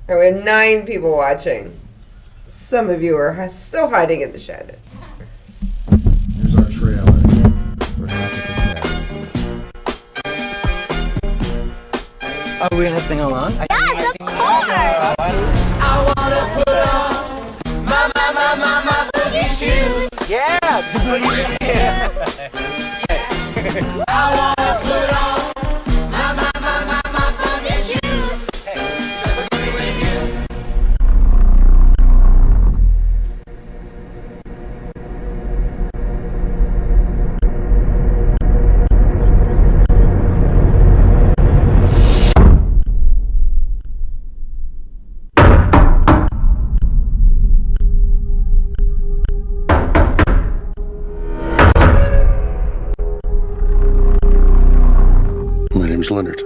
Right, we have 9 people watching. Some of you are still hiding in the shadows. Here's our trailer. We're Knock at the Cabin. Are we gonna sing along? Yes, of course! I wanna put on my boogie shoes. Yeah, I wanna put on my boogie shoes. Hey, with you. My name's Leonard.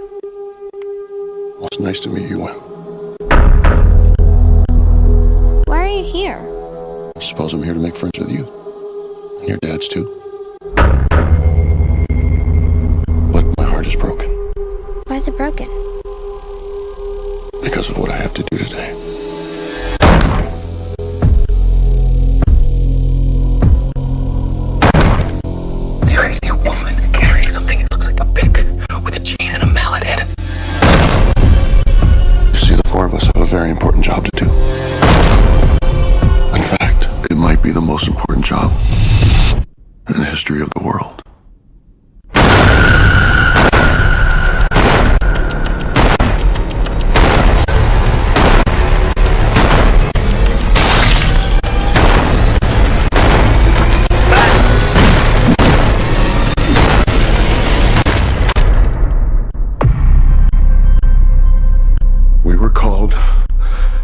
Well, it's nice to meet you, Wim. Why are you here? I suppose I'm here to make friends with you. And your dad's too. But my heart is broken. Why is it broken? Because of what I have to do today. There is a woman carrying something that looks like a pick with a chain and a mallet head. You see, the 4 of us have a very important job to do. In fact, it might be the most important job in the history of the world. We were called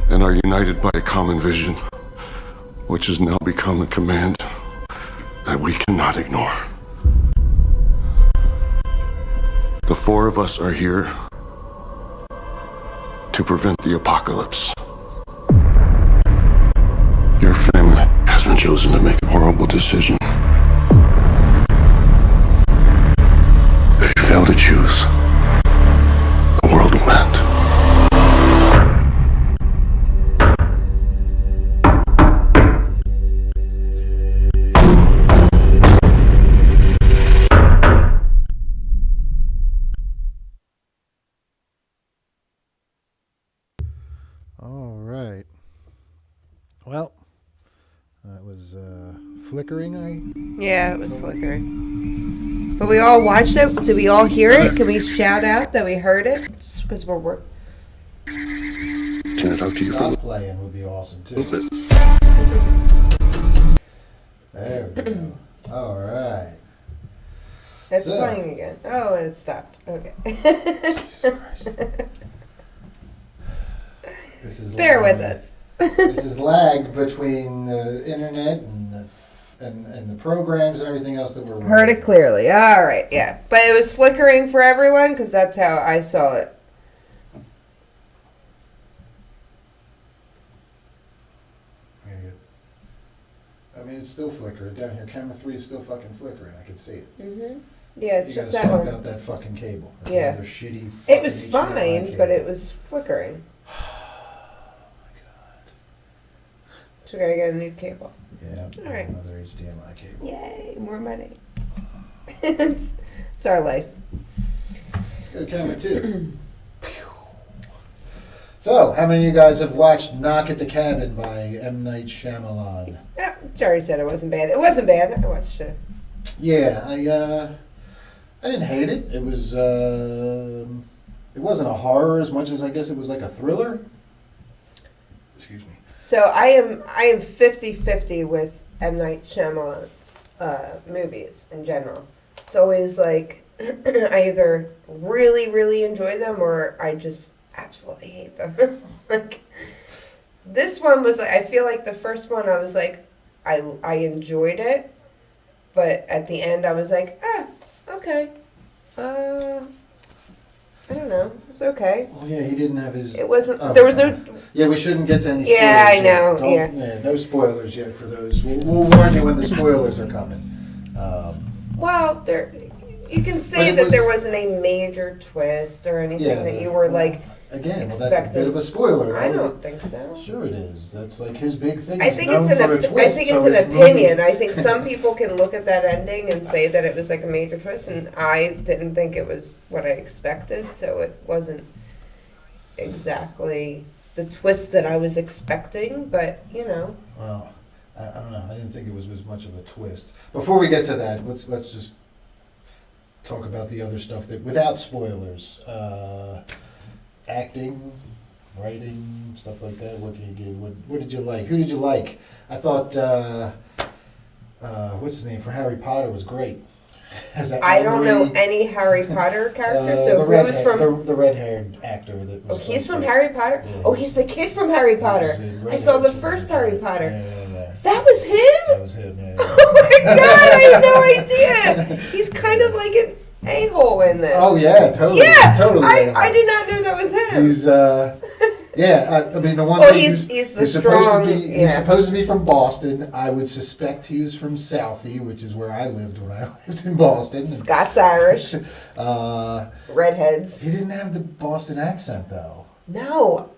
and are united by a common vision, which has now become a command that we cannot ignore. The 4 of us are here to prevent the apocalypse. Your family has been chosen to make a horrible decision. If you fail to choose, the world will end. All right. Well, that was flickering. Yeah, it was flickering. But we all watched it. Did we all hear it? Can we shout out that we heard it? Just because we're working. Can I talk to you for a Stop playing would be awesome too. little bit? There we go. All right. It's So- playing again. Oh, and it stopped. Okay. Jesus Christ. This is Bear lag. with us. This is lag between the internet and the programs and everything else that we're running. Heard it clearly. All right, yeah. But it was flickering for everyone because that's how I saw it. Yeah, good. I mean, it's still flickering down here. Camera 3 is still fucking flickering. I can see it. Mm-hmm. Yeah, it's You just gotta that swap one. out that fucking cable. That's Yeah. another shitty. It was fucking fine, HDMI but cable. it was flickering. Oh my god. So we gotta get a new cable. Yeah. All right. Another HDMI cable. Yay, more money. it's our life. Let's go to camera 2. So, how many of you guys have watched Knock at the Cabin by M. Night Shyamalan? Yeah, Jerry said it wasn't bad. It wasn't bad. I watched it. Yeah, I didn't hate it. It was it wasn't a horror as much as I guess it was like a thriller. Excuse me. So I am 50-50 with M. Night Shyamalan's movies in general. It's always like I either really, really enjoy them or I just absolutely hate them. Like this one was like, I feel like the first one I was like I enjoyed it, but at the end I was like, okay. I don't know. It was okay. Well, yeah, he didn't have his. It wasn't. Oh, there was no. Yeah, we shouldn't get to any spoilers. Yeah, I yet. know, Don't- yeah. No spoilers yet for those. We'll warn you when the spoilers are coming. Well, there. You can But say it that was- there wasn't a major twist or anything Yeah, that you were like. again, well, that's a expected. bit of a spoiler. I That don't was- think so. Sure, it is. That's like his big thing. I He's think known it's for a twist. I think so it's an his movie- opinion. I think some people can look at that ending and say that it was like a major twist, and I didn't think it was what I expected, so it wasn't exactly the twist that I was expecting, but you know. Well, I don't know. I didn't think it was as much of a twist. Before we get to that, let's just talk about the other stuff that, without spoilers, acting, writing, stuff like that. What can you give? What did you like? Who did you like? I thought what's his name from Harry Potter was great. I don't know any Harry Potter characters, so who's from... the red-haired actor that Oh, was he's like from the- Harry Potter? Yeah. Oh, he's the kid from Harry Potter. I saw the first Harry Potter. Yeah. That was him? That was him, yeah. Oh my god, I had no idea! He's kind of like an a-hole in this. Oh, yeah, totally. Yeah! Totally. I did not know that was him. He's, I mean, the one Oh, thing he's the supposed strong... to be, he's yeah. supposed to be from Boston. I would suspect he was from Southie, which is where I lived when I lived in Boston. Scots Irish. Uh, Redheads. he didn't have the Boston accent, though. No,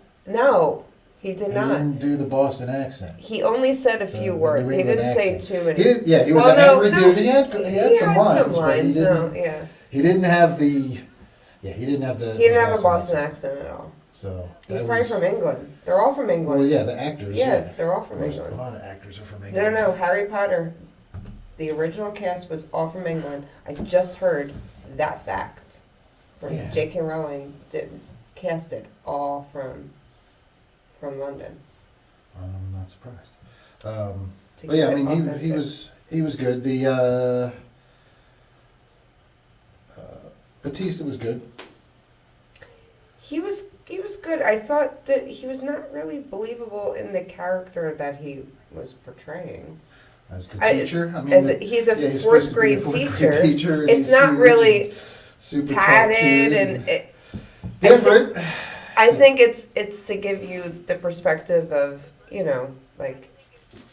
he did He not. didn't do the Boston accent. He only said a few The words. New He England didn't say accent. too many. He didn't. Yeah, he was Well, an no, angry no. dude. He had some lines, but he didn't. yeah. He didn't have the. Yeah, he didn't have the. He didn't have a Boston accent at all. So He's that probably was, from England. They're all from England. Well, yeah, the actors. Yeah, Yeah, they're all from Most- England. A lot of actors are from England. No, Harry Potter, the original cast was all from England. I just heard that fact from Yeah. J.K. Rowling casted all from London. I'm not surprised. to But yeah, I keep it mean, authentic. he was good. The Batista was good. He was good. I thought that he was not really believable in the character that he was portraying. As the teacher, I mean, He's a yeah, he's fourth supposed to be a grade fourth-grade teacher. and It's he's not huge really and super tatted tattooed and different. I think it's to give you the perspective of, like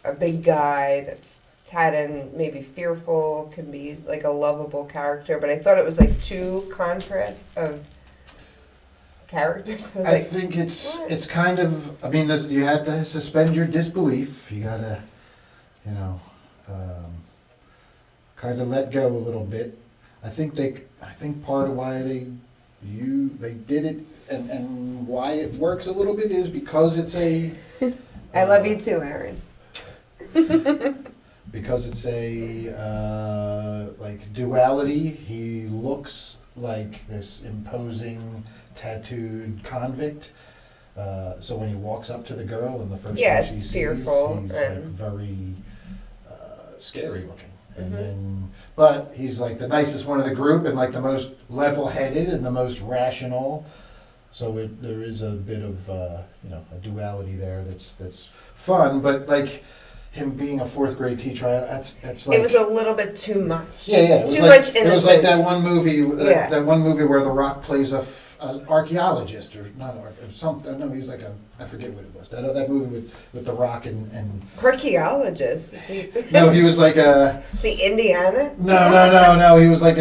a big guy that's tatted and maybe fearful can be like a lovable character, but I thought it was like too contrast of characters. I think it's kind of. I mean, you had to suspend your disbelief. You gotta, kind of let go a little bit. I think part of why they did it and why it works a little bit is because it's a. I love you too, Aaron. Because it's a like duality. He looks like this imposing tattooed convict. So when he walks up to the girl and the first thing it's she sees, fearful he's and- like very scary looking. And then, but he's like the nicest one of the group and like the most level-headed and the most rational. So there is a bit of a duality there that's fun, but like him being a fourth grade teacher, that's like It was a little bit too much. yeah. It was Too like, much innocence. It was like that one movie, Yeah. that one movie where The Rock plays an archaeologist or not something. No, he's like I forget what it was. That movie with The Rock and Archaeologist. no, he was like a See Indiana? no. He was like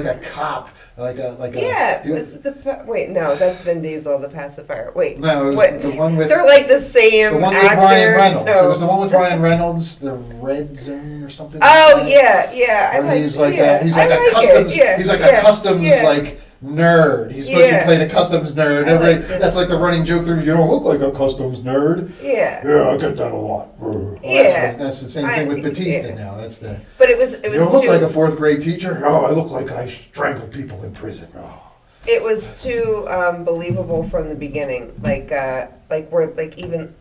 a cop, Yeah, he was- wait, no, that's Vin Diesel, the pacifier. Wait, No, it was what? the one with They're like the same the one with actor. Ryan Reynolds. So. It was the one with Ryan Reynolds, the Red Zone or something. Oh like that. yeah. Where he's like yeah, a I like customs it, yeah, he's like yeah, a customs yeah. like nerd. He's supposed to Yeah. be playing a customs nerd. I liked it. That's like the running joke through. You don't look like a customs nerd. Yeah. Yeah, I get that a lot. Well, Yeah. that's the same thing with Batista yeah. now. That's the. But it was You don't look too. like a fourth grade teacher. Oh, I look like I strangled people in prison. Oh. It was too believable from the beginning, like where even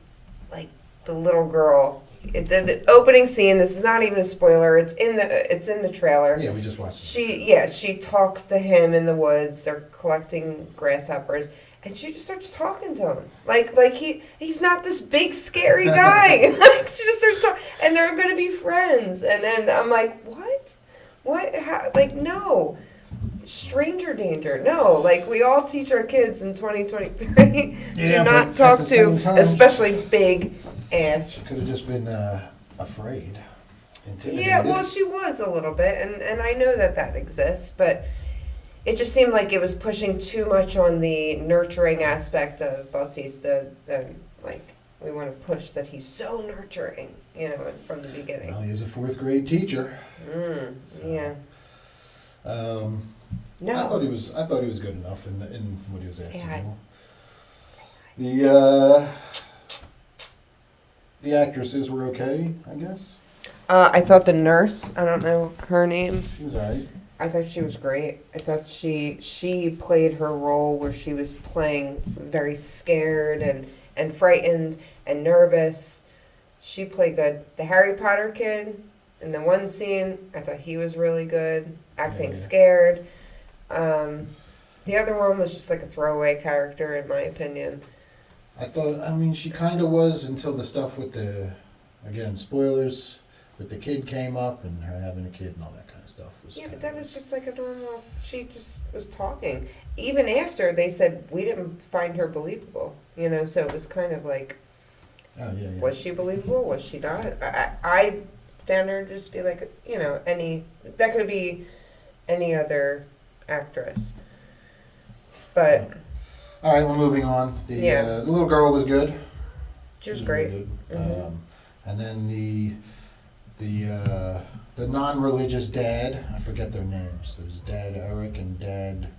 like the little girl. The opening scene. This is not even a spoiler. It's in the trailer. Yeah, we just watched. It. She talks to him in the woods. They're collecting grasshoppers, and she just starts talking to him like he's not this big scary guy. Like she just starts talking, and they're gonna be friends. And then I'm like, what? How? Like no. Stranger danger. No, like we all teach our kids in 2023 Yeah, do but not at talk the to, same time- especially big ass. She could have just been afraid, intimidated. Yeah, well, she was a little bit, and I know that exists, but it just seemed like it was pushing too much on the nurturing aspect of Bautista. Than like we want to push that he's so nurturing, from the beginning. Well, he is a 4th grade teacher. Yeah. I No. thought he was good enough in what he was asked Say to hi. do. The actresses were okay, I guess. I thought the nurse, I don't know her name. She was alright. I thought she was great. I thought she played her role where she was playing very scared and frightened and nervous. She played good. The Harry Potter kid, in the one scene, I thought he was really good, acting scared. The other one was just like a throwaway character, in my opinion. She kind of was until the stuff with again, spoilers, with the kid came up and her having a kid and all that kind of stuff. But that was just like a normal, she just was talking. Even after they said we didn't find her believable, so it was kind of like, Oh, yeah. was she believable? Was she not? I found her to just be like, that could be any other actress. But all right, well, moving on. The little girl was good. she was great. Really good. And then the non-religious dad, I forget their names. There's Dad Eric and Dad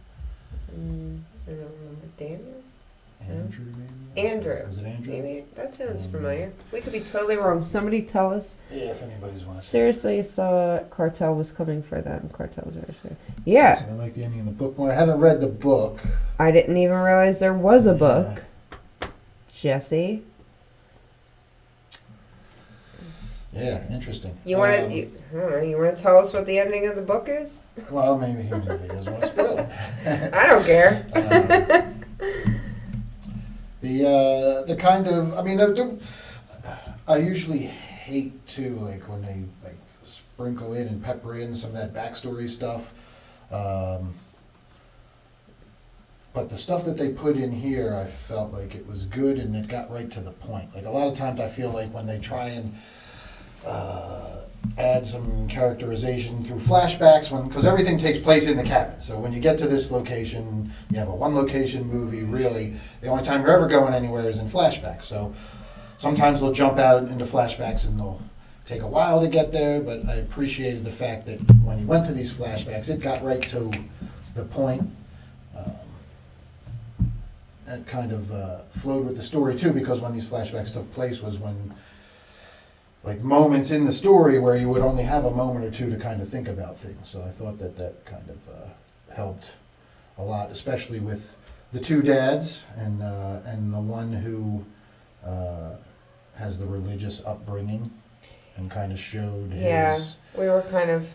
I don't remember. Daniel? Andrew, maybe? Andrew. Was it Andrew? Maybe. That sounds familiar. We could be totally wrong. Somebody tell us. Yeah, if anybody's watching. Seriously thought Cartel was coming for them. Cartel was actually. Yeah. So I like the ending of the book more. I haven't read the book. I didn't even realize there was a book. Jesse. Yeah, interesting. You want to? I don't know. You want to tell us what the ending of the book is? Well, maybe he doesn't want to spoil it. I don't care. The kind of, I usually hate to, like, when they, like, sprinkle in and pepper in some of that backstory stuff. But the stuff that they put in here, I felt like it was good and it got right to the point. Like, a lot of times I feel like when they try and add some characterization through flashbacks, because everything takes place in the cabin. So when you get to this location, you have a one-location movie, really. The only time you're ever going anywhere is in flashbacks. So sometimes they'll jump out into flashbacks and they'll take a while to get there, but I appreciated the fact that when he went to these flashbacks, it got right to the point. It kind of flowed with the story, too, because when these flashbacks took place was when, like, moments in the story where you would only have a moment or two to kind of think about things. So I thought that kind of helped a lot, especially with the two dads and the one who has the religious upbringing and kind of showed his... we were kind of,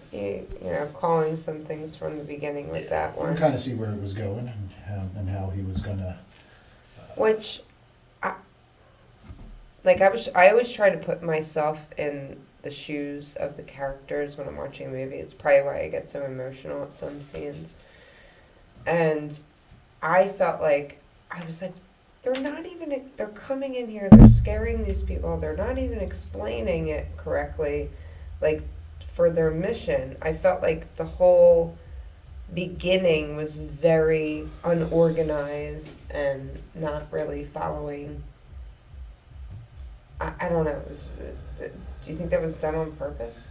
calling some things from the beginning with that one. You can kind of see where it was going and how he was going to... Which, I always try to put myself in the shoes of the characters when I'm watching a movie. It's probably why I get so emotional at some scenes. And I felt like, I was like, they're coming in here, they're scaring these people, they're not even explaining it correctly, like, for their mission. I felt like the whole beginning was very unorganized and not really following. I don't know. Do you think that was done on purpose?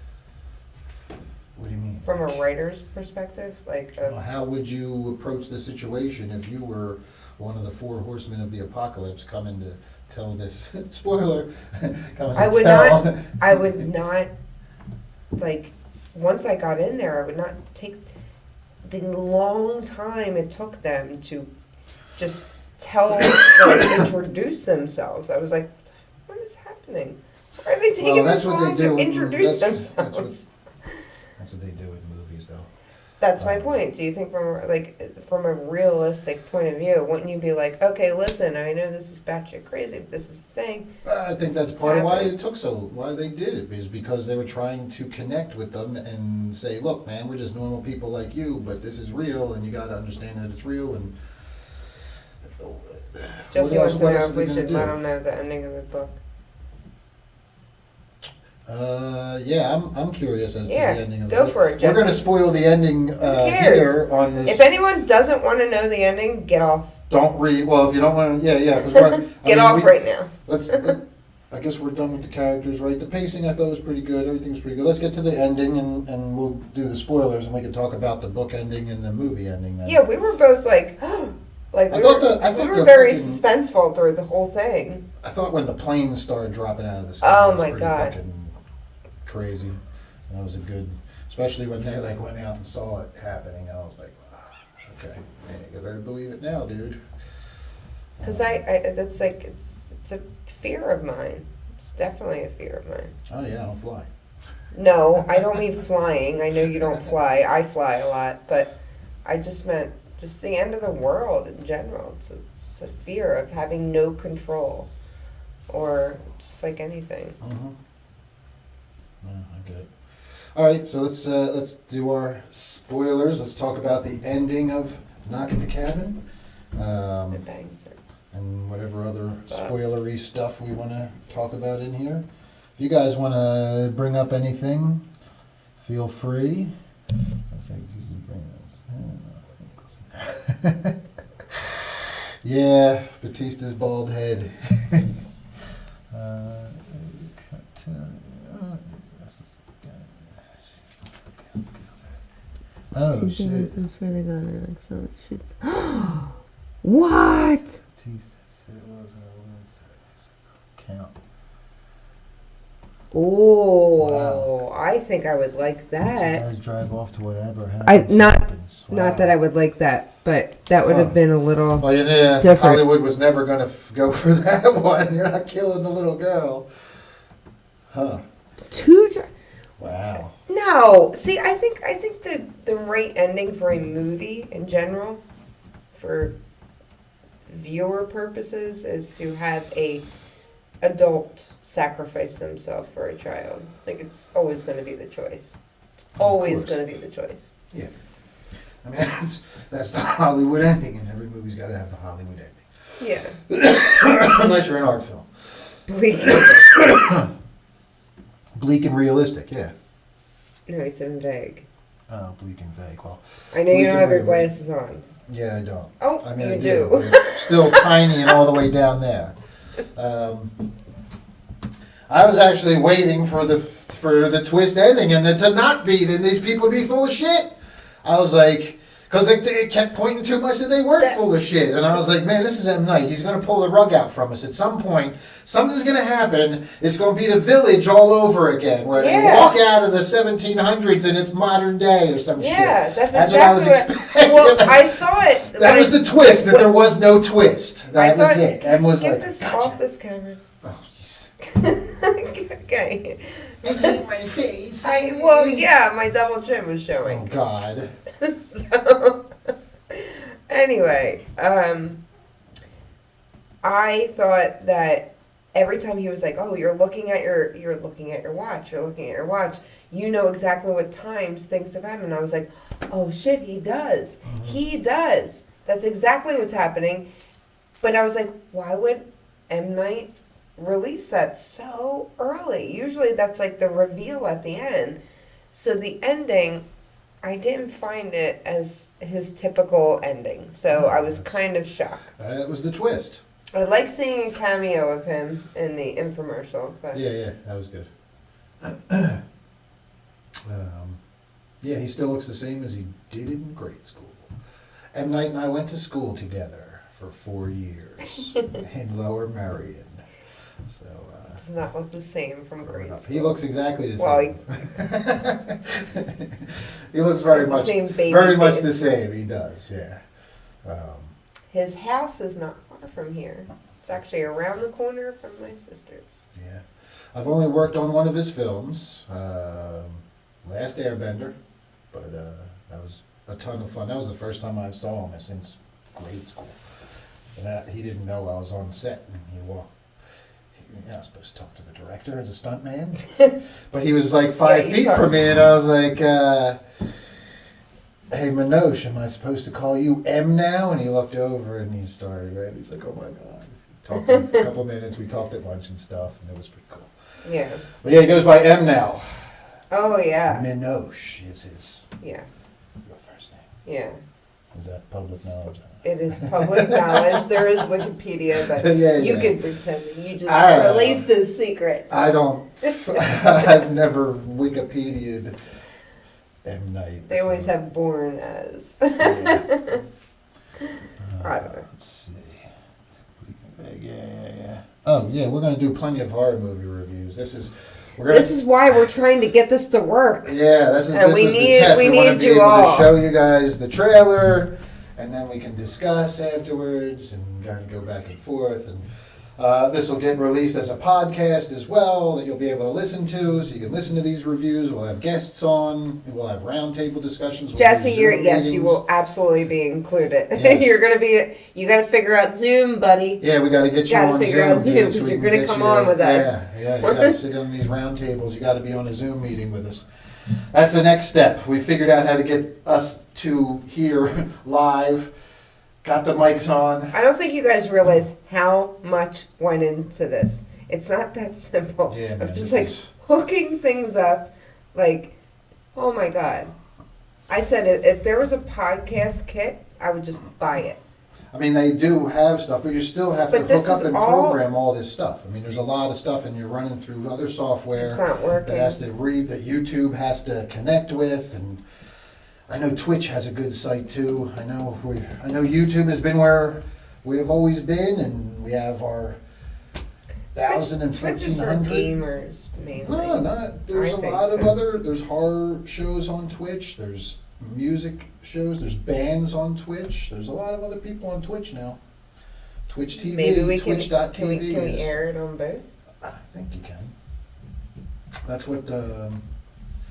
What do you mean? From a writer's perspective? Well, how would you approach the situation if you were one of the four horsemen of the apocalypse coming to tell this spoiler? I would not, like, once I got in there, I would not take the long time it took them to just introduce themselves. I was like, what is happening? Why are they taking this long to introduce themselves? That's what they do in movies, though. That's my point. Do you think from a realistic point of view, wouldn't you be like, okay, listen, I know this is batshit crazy, but this is the thing. I think that's part of why they did it, is because they were trying to connect with them and say, look, man, we're just normal people like you, but this is real, and you got to understand that it's real. And Jesse wants to know if we should let them know the ending of the book. Yeah, I'm curious as Yeah, to the ending of the go book. for it, We're going to Jesse. spoil the ending cares? here on this. If anyone doesn't want to know the ending, get off. Don't read. Well, if you don't want to, yeah. Because Get off right now. I guess we're done with the characters, right? The pacing I thought was pretty good. Everything's pretty good. Let's get to the ending, and we'll do the spoilers, and we can talk about the book ending and the movie ending. Then. Yeah, we were both like, like I we thought were the very fucking- suspenseful through the whole thing. I thought when the planes started dropping out of the sky, Oh it was my pretty God. fucking crazy. And that was a good, especially when they like went out and saw it happening. I was like, wow, okay, yeah, you better believe it now, dude. Because I that's like it's a fear of mine. It's definitely a fear of mine. Oh yeah, I don't fly. No, I don't mean flying. I know you don't fly. I fly a lot, but I just meant just the end of the world in general. It's a fear of having no control, or just like anything. Mm-hmm. No, I get it. All right, so let's do our spoilers. Let's talk about the ending of Knock at the Cabin. It bangs her. And whatever other spoilery stuff we want to talk about in here. If you guys want to bring up anything, feel free. I think it's easy to bring this. Yeah, Batista's bald head. Oh shit! This is really gonna like so shoots. What? Batista said it wasn't a Wednesday. He said don't count. Oh, wow. I think I would like You that. guys drive off to whatever happens. Not happens. not that I would like that, but that would Huh. have been a little. Well, yeah, Different. Hollywood was never going to go for that one. You're not killing the little girl. Huh. Wow. No, see, I think the right ending for a movie in general, for viewer purposes, is to have a adult sacrifice themselves for a child. Like it's always going to be the choice. It's always course. going to be the choice. Yeah. I mean, that's the Hollywood ending, and every movie's got to have the Hollywood ending. Yeah. Unless you're an art film. Bleak. Bleak and realistic, yeah. No, he said vague. Oh, bleak and vague. Well, I know you bleak don't and have your realistic. glasses on. Yeah, I don't. Oh, I mean, you I do. but it's still tiny and all the way down there. I was actually waiting for the twist ending and it to not be. Then these people would be full of shit. I was like, because it kept pointing too much that they weren't full of shit, and I was like, man, this is M. Night. He's going to pull the rug out from us at some point. Something's going to happen. It's going to be the Village all over again, where they walk out of the 1700s and it's modern day or some shit. Yeah, that's what I was exactly expecting. Well, I thought That was the twist, that there was no twist. That was it. And was get like, this gotcha. off this camera. Oh, jeez. Okay. I hate my face. Well, yeah, my double chin was showing. Oh, God. So, anyway, I thought that every time he was like, "Oh, you're looking at your watch. You're looking at your watch. You know exactly what times things have happened." And I was like, "Oh shit, he does. Mm-hmm. He does. That's exactly what's happening." But I was like, "Why would M. Night release that so early? Usually that's like the reveal at the end." So the ending, I didn't find it as his typical ending. So I was kind of shocked. That was the twist. I like seeing a cameo of him in the infomercial, but Yeah, that was good. Yeah, he still looks the same as he did in grade school. M. Night and I went to school together for 4 years in Lower Merion. So, does not look the same from grade school. he looks exactly the Well, same. He looks very the much, same baby very much face. the same. He does, yeah. His house is not far from here. It's actually around the corner from my sister's. Yeah, I've only worked on one of his films, Last Airbender, but that was a ton of fun. That was the first time I saw him since grade school, and he didn't know I was on set. And he walked. You're not supposed to talk to the director as a stuntman, but he was like 5 feet from me, and I was like, "Hey, Minosh, am I supposed to call you M now?" And he looked over and he started. He's like, "Oh my God." Talked to him for a couple minutes. We talked at lunch and stuff, and it was pretty cool. Yeah. But yeah, he goes by M now. Oh, yeah. Minoche is his Yeah. real first name. Yeah. Is that public knowledge? It is public knowledge. There is Wikipedia, but Yeah, you yeah. can pretend that you just I released a secret. I don't. I've never Wikipedia'd M. Night. They always have born as. Yeah. I don't know. Let's see. Yeah. Oh yeah, we're gonna do plenty of horror movie reviews. This is Why we're trying to get this to work. Yeah, this is. And this we was need- the test. we We want need to be you able all. to show you guys the trailer, and then we can discuss afterwards and kind of go back and forth. And this will get released as a podcast as well that you'll be able to listen to, so you can listen to these reviews. We'll have guests on. We'll have roundtable discussions. We'll Jesse, do Zoom you meetings. will absolutely be included. Yes. You're gonna be. You got to figure out Zoom, buddy. Yeah, we got to get you Gotta on figure Zoom, out Zoom, dude, 'cause so we you're can gonna get come you- on with us. Yeah, you got to sit on these round tables. You got to be on a Zoom meeting with us. That's the next step. We figured out how to get us to here live. Got the mics on. I don't think you guys realize how much went into this. It's not that simple. Yeah, man, Of just this like is- hooking things up. Like, oh my God. I said if there was a podcast kit, I would just buy it. I mean, they do have stuff, but you still have to But this hook is up and all- program all this stuff. I mean, there's a lot of stuff, and you're running through other software It's not working. that has to read, that YouTube has to connect with, and I know Twitch has a good site too. I know YouTube has been where we have always been, and we have our 1,000 and Twitch is for 1,400. gamers mainly. No, not. There's I a think lot of so. other. There's horror shows on Twitch. There's music shows. There's bands on Twitch. There's a lot of other people on Twitch now. Twitch TV. Maybe we can. Twitch.tv. Can we is- air it on both, I think you can. That's what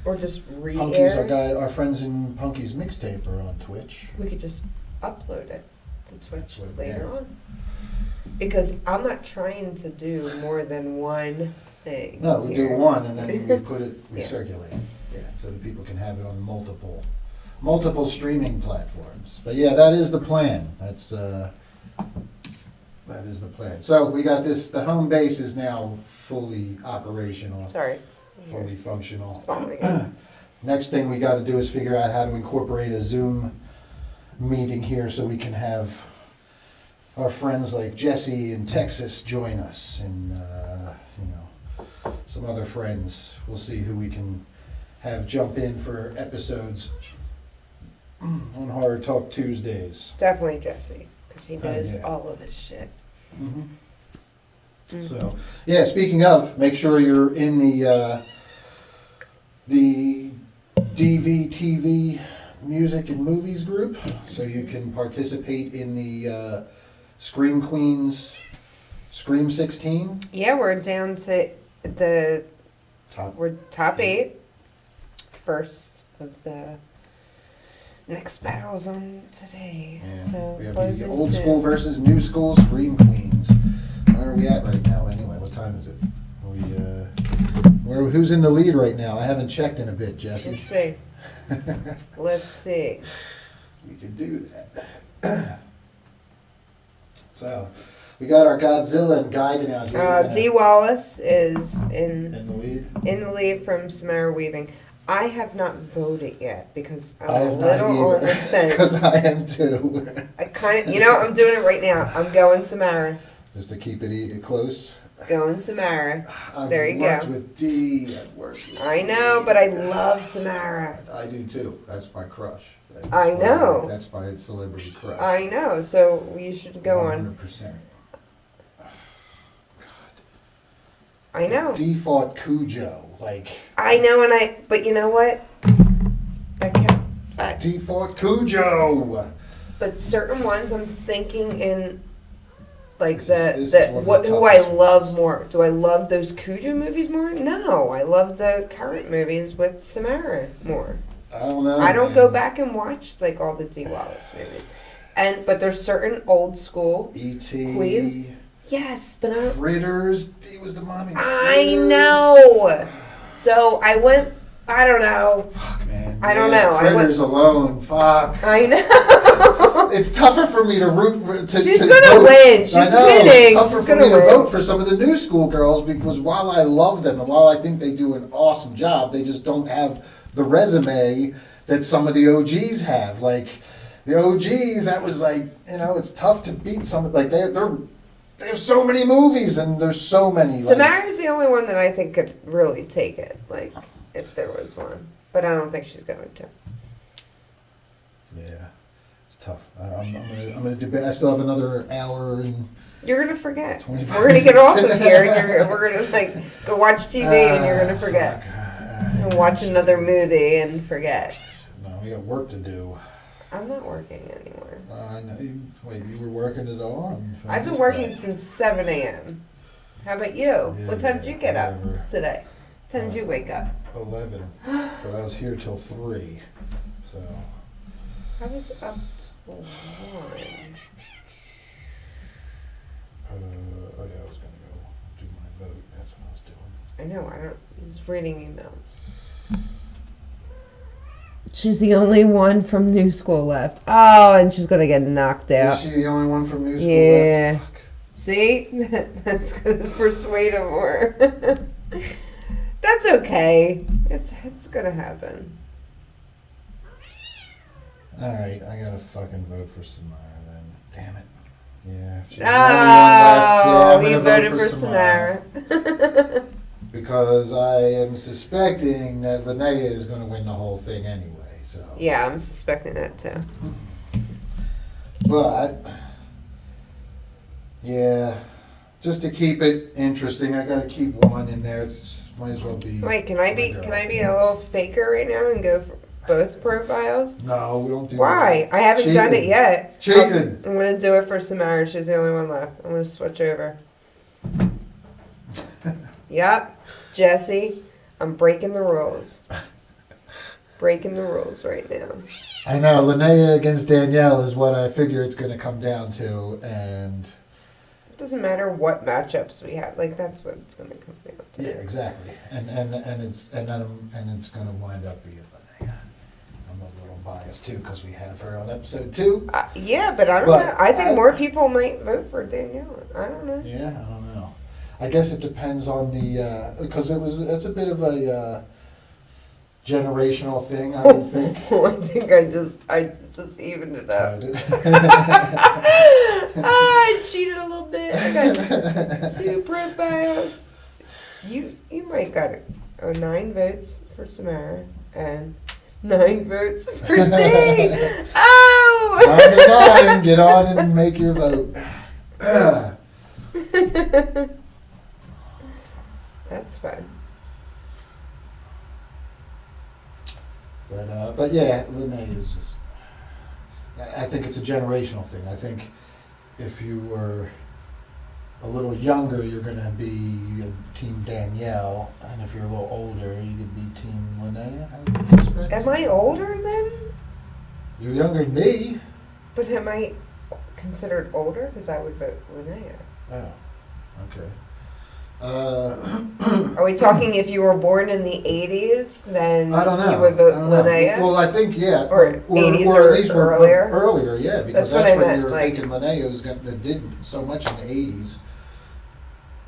or just Punky's re-air? our friends in Punky's mixtape are on Twitch. We could just upload it to That's Twitch what- later yeah. on. Because I'm not trying to do more than one thing. No, we do here. one and then we put it, we Yeah. circulate it. Yeah, so that people can have it on multiple streaming platforms. But yeah, that is the plan. That is the plan. So we got this. The home base is now fully operational, Sorry. fully functional. It's falling again. Next thing we got to do is figure out how to incorporate a Zoom meeting here so we can have our friends like Jesse in Texas join us, and some other friends. We'll see who we can have jump in for episodes on Horror Talk Tuesdays. Definitely Jesse, because he knows yeah. all of his shit. So, yeah. Speaking of, make sure you're in the DVTV Music and Movies group, so you can participate in the Scream Queens Scream 16 Yeah, we're down to the top. we're top 8. First of the next battles on today. Yeah. So We have closing the old soon. school versus new school Scream Queens. Where are we at right now? Anyway, what time is it? Who's in the lead right now? I haven't checked in a bit, Jesse. Let's see. Let's see. We could do that. So, we got our Godzilla and Gigan out here. D. Wallace is in in the lead. the lead from Samara Weaving. I have not voted yet because I'm I a have little on not the either, fence. because I am too. I kind of, I'm doing it right now. I'm going Samara. Just to keep it close. Going Samara. I've There you worked go. with D. I've worked with I know, but I love Samara. I do too. That's my crush. I know. That's my celebrity crush. I know, so you should go on. 100%. I know. Default Cujo. I know, but you know what? Default Cujo. But certain ones I'm thinking in, like This is one of the who I toughest love ones. more. Do I love those Cujo movies more? No, I love the current movies with Samara more. I don't know. I don't man. go back and watch like all the D. Wallace movies, but there's certain old school. E.T. Queens? Yes, but Critters. D was the mommy. I Critters. know. So I I don't know. Fuck, man. I don't know. Critters alone. Fuck. I know. It's tougher for me to root for. She's to gonna vote. win. She's I know. winning. It's tougher She's for gonna me win. to vote for some of the new school girls because while I love them and while I think they do an awesome job, they just don't have the resume that some of the OGs have. Like the OGs, that was like, you know, it's tough to beat some. Like they have so many movies and there's so many. Samara's the only one that I think could really take it. Like if there was one, but I don't think she's going to. Yeah, it's tough. I'm gonna debate. I still have another hour and. You're gonna forget. 25 We're gonna get off of minutes. here, and we're gonna like go watch TV, and you're gonna forget. And watch another movie and forget. No, we got work to do. I'm not working anymore. I know. Wait, you were working at all? I've been working since 7 a.m. How about you? Yeah, What time did you get up whatever. today? What time did you wake up? 11, but I was here till 3, so. I was up till 1. Oh yeah, I was gonna go do my vote. That's what I was doing. I know, he's reading emails. She's the only one from new school left. Oh, and she's gonna get knocked out. Is she the only one from new school Yeah. left? Fuck. See? That's gonna persuade him more. That's okay. It's gonna happen. Alright, I gotta fucking vote for Samara then. Damn it. Yeah. if she's the Oh, only he one left, voted for Samara. Because I am suspecting that Linnea is going to win the whole thing anyway. So. Yeah, I'm suspecting that too. But yeah, just to keep it interesting, I got to keep one in there. It's might as well be. Wait, can I be a little faker right now and go for both profiles? No, we don't do Why? that. I haven't done it yet. Cheating. I'm gonna do it for Samara. She's the only one left. I'm gonna switch over. Yep, Jesse, I'm breaking the rules. Breaking the rules right now. I know Linnea against Danielle is what I figure it's going to come down to, and It doesn't matter what matchups we have. Like that's what it's gonna come down to. yeah, exactly. And it's going to wind up being Linnea. I'm a little biased too because we have her on episode 2. Yeah, but I don't But know. I think I- more people might vote for Danielle. I don't know. Yeah, I don't know. I guess it depends on the because it's a bit of a generational thing, I would think. I think I just evened it up. Tied it. I cheated a little bit. I got 2 profiles. You might got 9 votes for Samara and 9 votes for D. Oh! 9 to 9. Get on and make your vote. That's fun. But yeah, Linnea is just. I think it's a generational thing. I think if you were a little younger, you're going to be Team Danielle, and if you're a little older, you could be Team Linnea. I would suspect. Am I older then? You're younger than me. But am I considered older? Because I would vote Linnea. Oh, okay. Are we talking if you were born in the 80s, then I don't know. you would vote I don't know. Linnea? Well, I think yeah, Or 80s or or at least earlier? Earlier, yeah, because That's what that's I when meant, you were like- thinking Linnea was that did so much in the '80s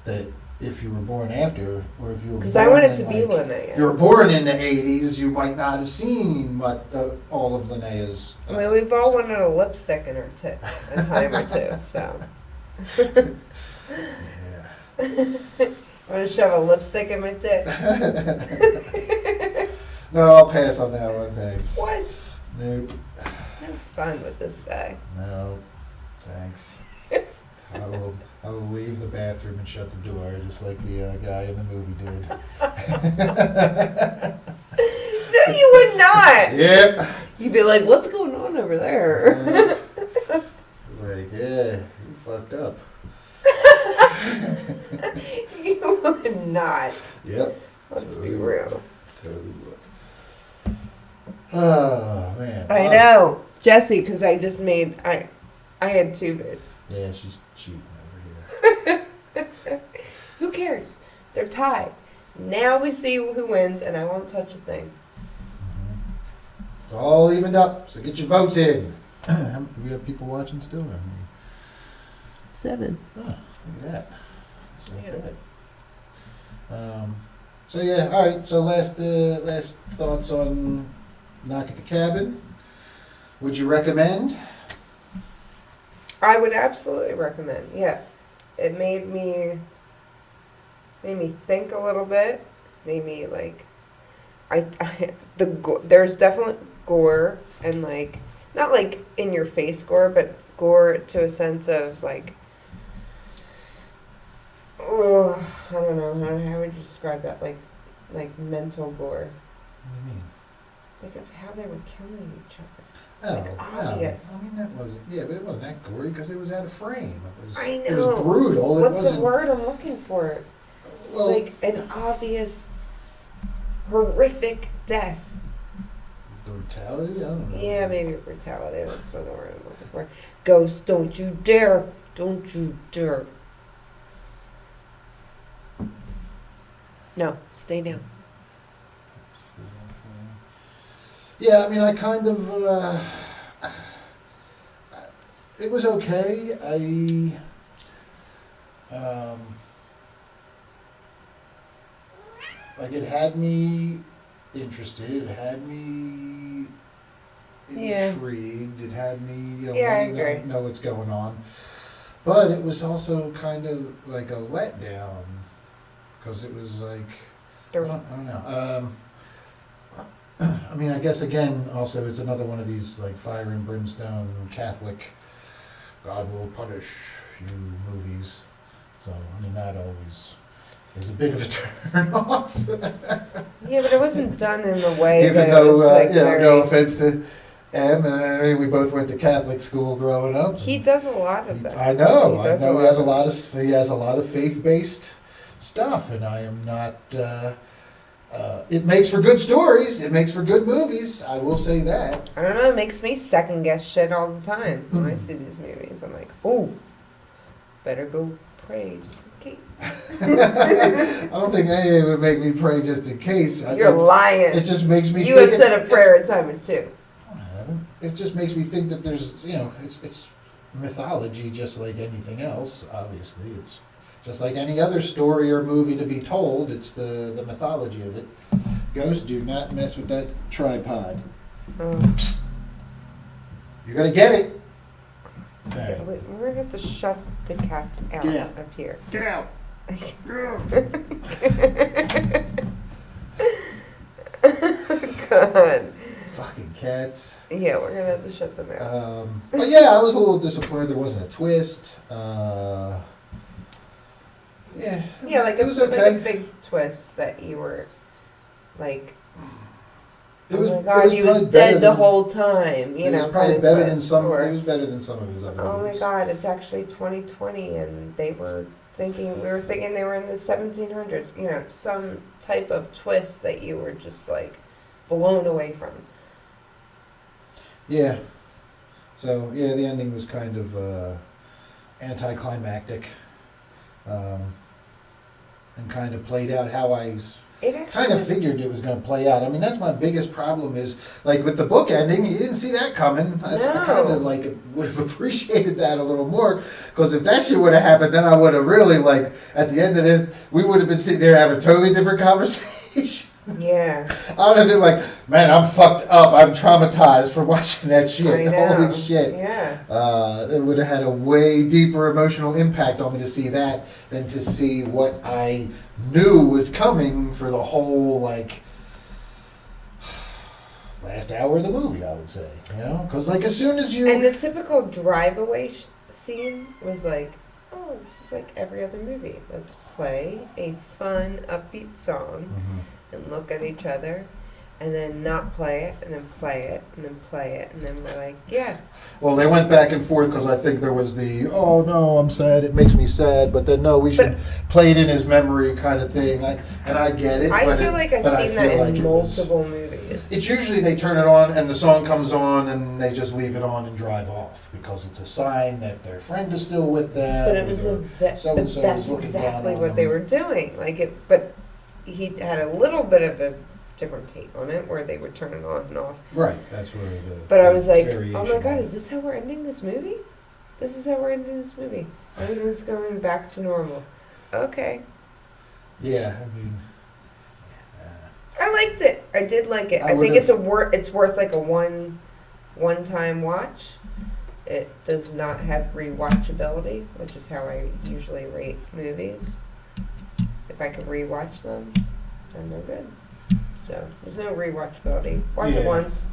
that if you were born after, or if you were Because born I wanted in, to be like, Linnea. if you were born in the '80s, you might not have seen all of Linnea's. I mean, we've all wanted a lipstick in our tit a time or two, so. Yeah. I'm going to shove a lipstick in my tit. No, I'll pass on that one. Thanks. What? Nope. No fun with this guy. No. Thanks. I will leave the bathroom and shut the door, just like the guy in the movie did. No, you would not. Yep. You'd be like, what's going on over there? Like, yeah, you fucked up. You would not. Yep. Let's be Totally real. Totally would. Oh, man. I know. Jesse, because I just made, I had 2 bits. Yeah, she's cheating over here. Who cares? They're tied. Now we see who wins, and I won't touch a thing. It's all evened up, so get your votes in. Do we have people watching still? Or? 7. Oh, look at that. That's not Yeah. bad. So yeah, all right. So last thoughts on Knock at the Cabin. Would you recommend? I would absolutely recommend. Yeah, it made me think a little bit. Made me like, there's definitely gore and like not like in your face gore, but gore to a sense of like, oh, I don't know how would you describe that, like mental gore. What do you mean? Think of how they were killing each other. It's like well, obvious. I mean, that wasn't. Yeah, but it wasn't that gory because it was out of frame. It was. I It know. was brutal. What's it the wasn't, word I'm looking for? It's Well, like an obvious, horrific death. brutality. I don't know. Yeah, maybe brutality. That's what the word I'm looking for. Ghost, don't you dare! Don't you dare! No, stay down. Yeah, I mean, I kind of. It was okay. Like it had me interested. It had me Yeah. intrigued. It had me, Yeah, I wanting agree. to know what's going on. But it was also kind of like a letdown because it was like I don't know. I mean, I guess again, also it's another one of these like fire and brimstone Catholic, God will punish you movies. So I mean that always is a bit of a turn off. Yeah, but it wasn't done in the way Even that though it was like no offense to Em, I mean we both went to Catholic school growing up. He does a lot of that. I know. He does He has a lot of faith-based stuff, and I am not. It makes for good stories. It makes for good movies. I will say that. I don't know, it makes me second guess shit all the time when I see these movies. I'm like, oh, better go pray just in case. I don't think any of it would make me pray just in case. You're lying. It just makes me. You think have said a prayer a time or two. I haven't. It just makes me think that there's, it's mythology just like anything else. Obviously, it's just like any other story or movie to be told. It's the mythology of it. Ghost, do not mess with that tripod. Psst. You're gonna get it. Okay, Okay. wait, we're gonna have to shut the cats out Get out. of here. Get out. God. Fucking cats. Yeah, we're gonna have to shut them out. But yeah, I was a little disappointed there wasn't a twist. Yeah, it was okay. like a big twist that you were like, It was, oh my God, he was probably dead better the than- whole time. You It was know, probably kind of better than twist. some. Or, It was better than some of his other oh my movies. God, it's actually 2020, and we were thinking they were in the 1700s. You know, some type of twist that you were just like blown away from. Yeah. So yeah, the ending was kind of anticlimactic, and kind of played out how I It actually kind of was, figured it was going to play out. I mean, that's my biggest problem is like with the book ending, you didn't see that coming. I kind No. of like would have appreciated that a little more because if that shit would have happened, then I would have really like at the end of it, we would have been sitting there having a totally different conversation. yeah. I would have been like, man, I'm fucked up. I'm traumatized for watching that shit. I know. Holy shit. Yeah. It would have had a way deeper emotional impact on me to see that than to see what I knew was coming for the whole, like, last hour of the movie, I would say. You know? Because, like, as soon as you... And the typical drive-away scene was like, oh, this is like every other movie. Let's play a fun, upbeat song Mhm. and look at each other and then not play it and then play it and then play it and then we're like, yeah. Well, they went back and forth because I think there was the, oh, no, I'm sad, it makes me sad, but then, no, we should play it in his memory kind of thing. And I get it. I but feel it- like I've but I seen that feel in like it was- multiple movies. It's usually they turn it on and the song comes on and they just leave it on and drive off because it's a sign that their friend is still with them. But it was or but so-and-so is that's looking down exactly on what they them. were doing. Like it, but he had a little bit of a different take on it, where they would turn it on and off. Right, that's where the. But I was like, variation oh my god, on is this how we're ending this movie? This is how we're ending this movie. Everything's going back to normal. Okay. Yeah, I mean. I liked it. I did like it. I think it's worth like a one-time watch. It does not have rewatchability, which is how I usually rate movies. If I can rewatch them, then they're good. So there's no rewatchability. Watch it once.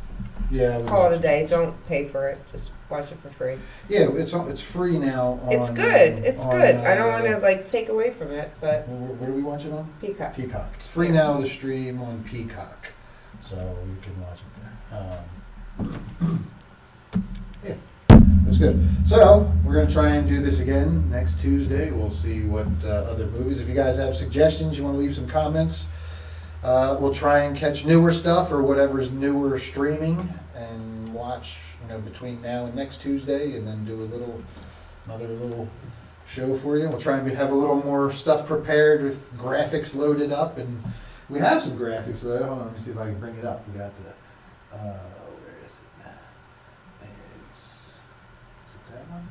Yeah. Call it a day. Don't pay for it. Just watch it for free. Yeah, it's free now. It's good. It's good. I don't want to like take away from it, but. Where do we watch it on? Peacock. Peacock. It's free now to stream on Peacock, so you can watch it there. Yeah, that's good. So we're gonna try and do this again next Tuesday. We'll see what other movies. If you guys have suggestions, you want to leave some comments. We'll try and catch newer stuff or whatever's newer streaming and watch, between now and next Tuesday, and then do another little show for you. We'll try and have a little more stuff prepared with graphics loaded up, and we have some graphics though. Hold on, let me see if I can bring it up. We got the where is it? Is it that one?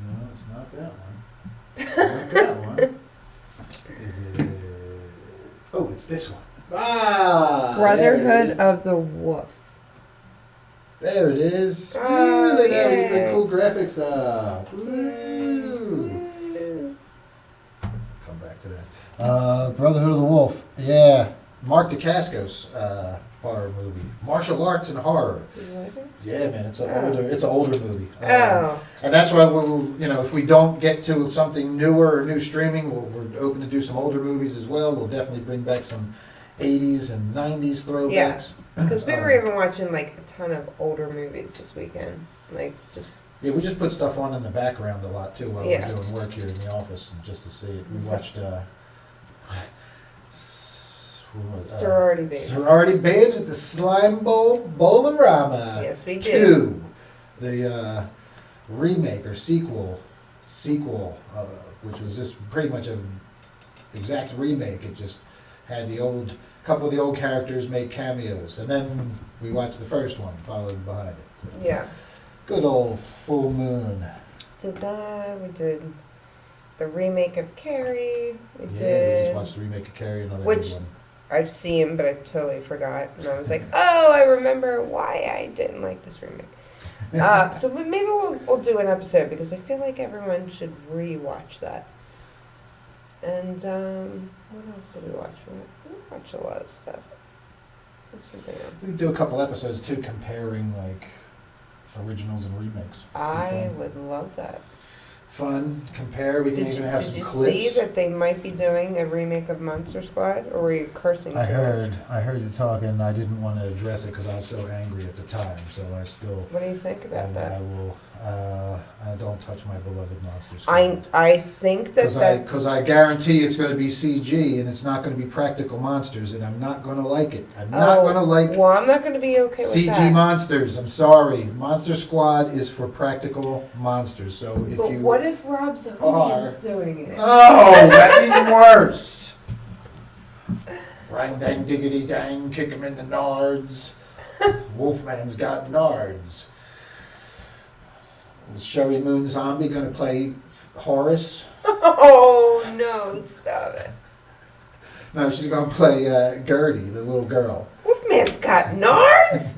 No, it's not that one. Not that one. Is it? Oh, it's this one. Brotherhood of the Wolf. There it is. Oh, They got yeah. the cool graphics up. Woo. Come back to that. Brotherhood of the Wolf. Yeah. Mark Dacascos horror movie. Martial arts and horror. Did you watch it? Yeah, man, it's an older movie. Oh. And that's why we'll, if we don't get to something newer or new streaming, we're open to do some older movies as well. We'll definitely bring back some 80s and 90s throwbacks. Because we were even watching like a ton of older movies this weekend. Like just. Yeah, we just put stuff on in the background a lot too while Yeah. we're doing work here in the office, and just to see it. We watched Sorority Babes. Sorority Babes at the Slime Bowl Bowl-O-Rama. Yes, we did. 2, the remake or sequel, which was just pretty much an exact remake. It just had couple of the old characters make cameos, and then we watched the first one followed behind it. So, Yeah. good old Full Moon. Did that. We did the remake of Carrie. We Yeah, we did. just watched the remake of Carrie, another Which- good one. I've seen, but I totally forgot. And I was like, oh, I remember why I didn't like this remake. So maybe we'll do an episode, because I feel like everyone should rewatch that. And what else did we watch? We watched a lot of stuff. What's something else? We could do a couple episodes too, comparing like originals and remakes. Be I fun. would love that. Fun, compare. We can Did even you, have did some you clips. see that they might be doing a remake of Monster Squad, or were you cursing? I too heard much? you talking. I didn't want to address it because I was so angry at the time. So I still. What do you think about I that? will. I don't touch my beloved Monster Squad. I think that Because I guarantee it's going to be CG and it's not going to be practical monsters, and I'm not going to like it. I'm not going to like Well, I'm not going to be okay with CG that. monsters. I'm sorry. Monster Squad is for practical monsters. So if But you what if Rob Zombie is doing it? Oh, that's even worse. Rang dang diggity dang, kick him in the nards. Wolfman's got nards. Is Sherry Moon Zombie going to play Horace? Oh no! Stop it. No, she's going to play Gertie, the little girl. Wolfman's got nards.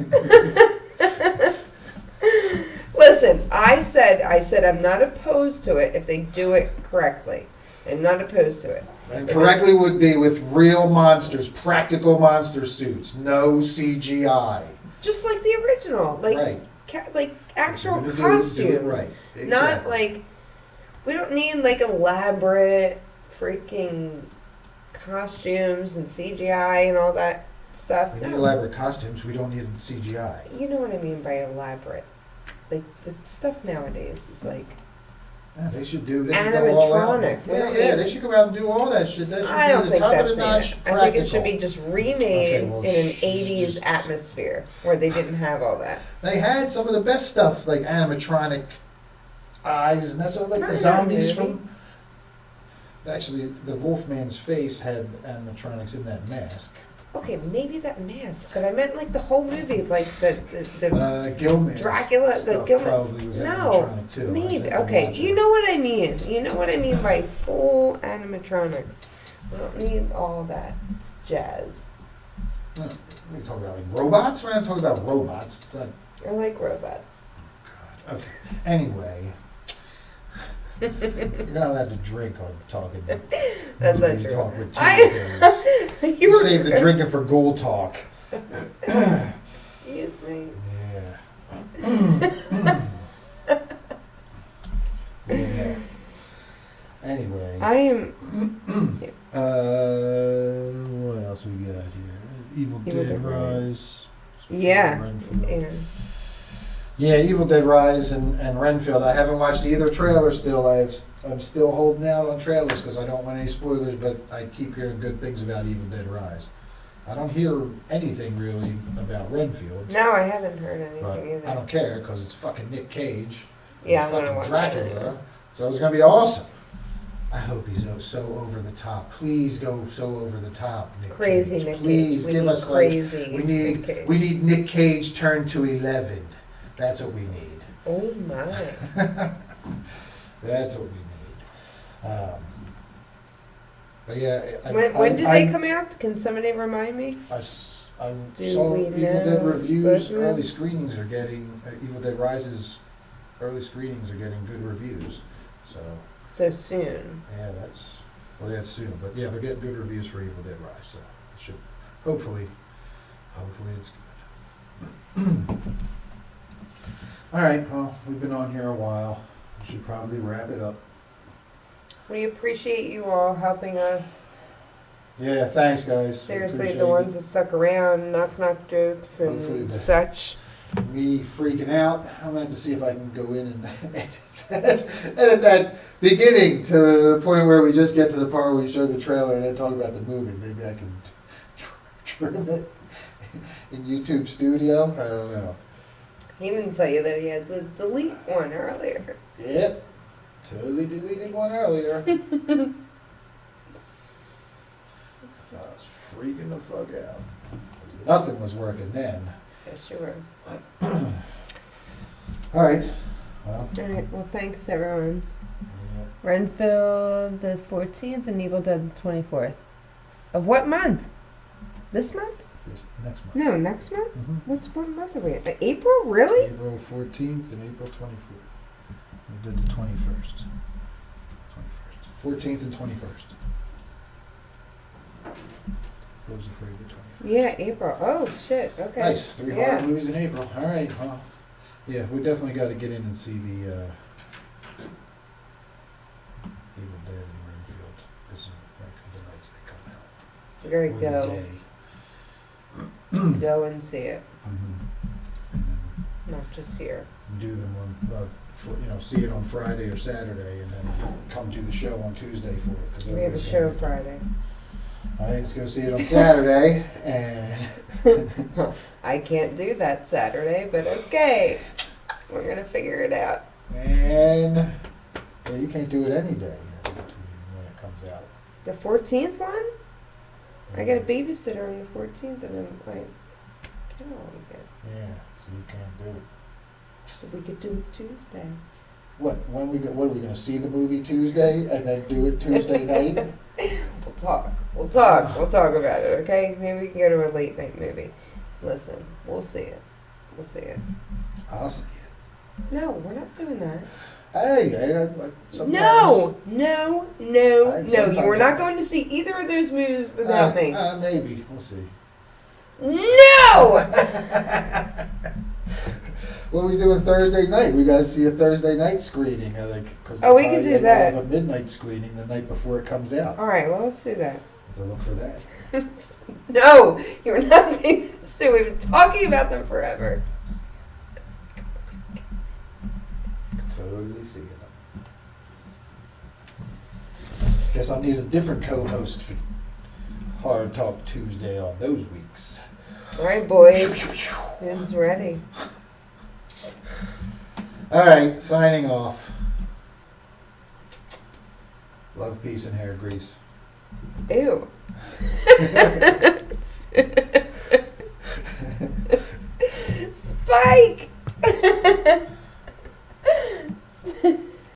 Listen, I said I'm not opposed to it if they do it correctly. I'm not opposed to it. And correctly would be with real monsters, practical monster suits, no CGI. Just like the original, like Right. like actual You're gonna costumes. do it right. Not Exactly. like we don't need like elaborate freaking costumes and CGI and all that stuff. We need No. elaborate costumes. We don't need CGI. You know what I mean by elaborate. Like the stuff nowadays is like Yeah, they should do. They should go all out. animatronic. Yeah, they should go out and do all that shit. That should I be don't the think top of that's the notch. it. I think it should be practical. just remade Okay, well, in an shh, 80s just- atmosphere where they didn't have all that. They had some of the best stuff, like animatronic eyes, and that's all like Not the in that zombies movie. from. Actually, the Wolfman's face had animatronics in that mask. Okay, maybe that mask, but I meant like the whole movie, like the Gilman's Dracula, the stuff Gilman's. probably was No, animatronic too. maybe. I didn't Okay, watch you it. know what I mean. You know what I mean by full animatronics. We don't need all that jazz. No, we're talking about like robots. We're not talking about robots. It's not. I like robots. Okay. Anyway, you're not allowed to drink on talking. That's not movies true. Talk with I- Tuesdays. You were Save the good. drinking for gold talk. Excuse me. Yeah. Yeah. Anyway. I am. What else we got here? Evil Evil Dead Dead Rise. Yeah. Renfield. And Yeah, Evil Dead Rise and Renfield. I haven't watched either trailer still. I'm still holding out on trailers because I don't want any spoilers, but I keep hearing good things about Evil Dead Rise. I don't hear anything really about Renfield, no, I haven't heard anything but either. I don't care because it's fucking Nick Cage. Yeah, It's I'm gonna fucking watch it Dracula. anyway. So it's gonna be awesome. I hope he's so over the top. Please go so over the top, Nick Crazy Cage. Nick Cage. Please We give need us crazy like Nick Cage. we need Nick Cage turned to 11. That's what we need. Oh my. That's what we need. But yeah, When did they come out? Can somebody remind me? I Do saw we Evil Dead know reviews. about Early them? screenings are getting Evil Dead Rise's early screenings are getting good reviews. So So soon. yeah, that's soon. But yeah, they're getting good reviews for Evil Dead Rise. So it should hopefully it's good. All right. Well, we've been on here a while. We should probably wrap it up. We appreciate you all helping us. Yeah, thanks, guys. Seriously, Appreciate the ones that stuck around, knock jokes Hopefully and the- such. me freaking out. I'm gonna have to see if I can go in and edit that beginning to the point where we just get to the part where we show the trailer and then talk about the movie. Maybe I can trim it in YouTube Studio. I don't know. He didn't tell you that he had to delete one earlier. Yep, totally deleted one earlier. I was freaking the fuck out. Nothing was working then. Yeah, sure. All right. Well, All right. Well, thanks everyone. yeah. Renfield the 14th and Evil Dead the 24th. Of what month? This month? This next month. No, next month? Mhm. What month are we in? April? Really? April 14th and April 24th. We did the 21st. 14th and 21st. Rose Afraid the 21st. Yeah, April. Oh, shit. Okay. Nice. 3 Yeah. horror movies in April. All right. Well, yeah, we definitely got to get in and see the Evil Dead in Renfield. This is like the nights they come out. We Or gotta the go. day. Go and see it. Mhm. And then Not just here. do them on, see it on Friday or Saturday, and then come do the show on Tuesday for it. 'cause We have a everybody's show gonna be- Friday. All right, let's go see it on Saturday, and I can't do that Saturday, but okay. We're gonna figure it out. yeah, you can't do it any day between when it comes out. The 14th one? I got a babysitter on the 14th and I'm like, can't all weekend. Yeah, so you can't do it. So we could do it Tuesday. What are we going to see the movie Tuesday and then do it Tuesday night? We'll talk. We'll talk about it, okay? Maybe we can go to a late night movie. Listen, we'll see it. We'll see it. I'll see it. No, we're not doing that. Hey, sometimes. No. You are sometimes- not going to see either of those movies without me. Maybe. We'll see. No! What are we doing Thursday night? We got to see a Thursday night screening, I think. Cause Oh, we can do that. We'll have a midnight screening the night before it comes out. All right, well, let's do that. To look for that. No, you're not seeing this too. We've been talking about them forever. Totally seeing them. Guess I'll need a different co-host for Hard Talk Tuesday on those weeks. All right, boys. Who's ready? All right, signing off. Love, peace, and hair grease. Ew. Spike!